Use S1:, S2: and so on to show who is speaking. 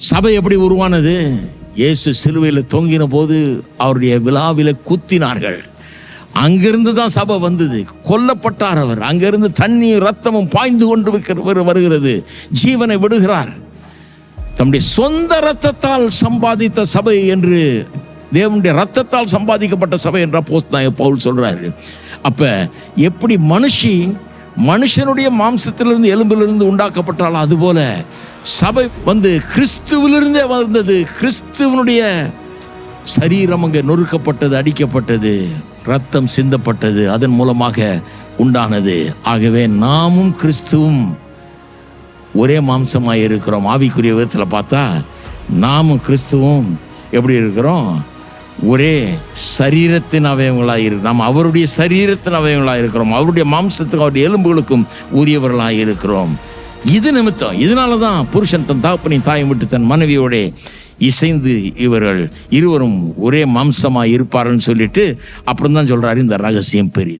S1: சபை எப்படி உருவானது? இயேசு சிலுவையில் தொங்கின போது அவருடைய விழாவில் குத்தினார்கள். அங்கிருந்து தான் சபை வந்தது. கொல்லப்பட்டார் அவர். அங்கிருந்து தண்ணீர் ரத்தமும் பாய்ந்து கொண்டு வருகிறது. ஜீவனை விடுகிறார். தம்முடைய சொந்த இரத்தத்தால் சம்பாதித்த சபை என்று, தேவனுடைய இரத்தத்தால் சம்பாதிக்கப்பட்ட சபை என்ற அப்போஸ்தலனாகிய பவுல் சொல்றாரு. அப்ப எப்படி மனுஷனுடைய மாம்சத்திலிருந்து எலும்பிலிருந்து உண்டாக்கப்பட்டாலும் அதுபோல சபை கிறிஸ்துவிலிருந்தே வந்தது. கிறிஸ்துவனுடைய சரீரம் அங்கே நொறுக்கப்பட்டது, அடிக்கப்பட்டது, ரத்தம் சிந்தப்பட்டது, அதன் மூலமாக உண்டானது. ஆகவே நாமும் கிறிஸ்துவும் ஒரே மாம்சமாக இருக்கிறோம். ஆவிக்குரிய விதத்தில் பார்த்தா நாமும் கிறிஸ்துவும் எப்படி இருக்கிறோம்? ஒரே சரீரத்தின் அவயவங்களாக இருக்கு. நாம் அவருடைய சரீரத்தின் அவயவங்களாக இருக்கிறோம். அவருடைய மாம்சத்துக்கும் அவருடைய எலும்புகளுக்கும் உரியவர்களாக இருக்கிறோம். இது நிமித்தம், இதனால தான் புருஷன் தன் தகப்பனையும் தாயும் விட்டு தன் மனைவியோட இசைந்து இவர்கள் இருவரும் ஒரே மாம்சமாக இருப்பாருன்னு சொல்லிட்டு அப்புறம் தான் சொல்றாரு இந்த ரகசியம் பெரிய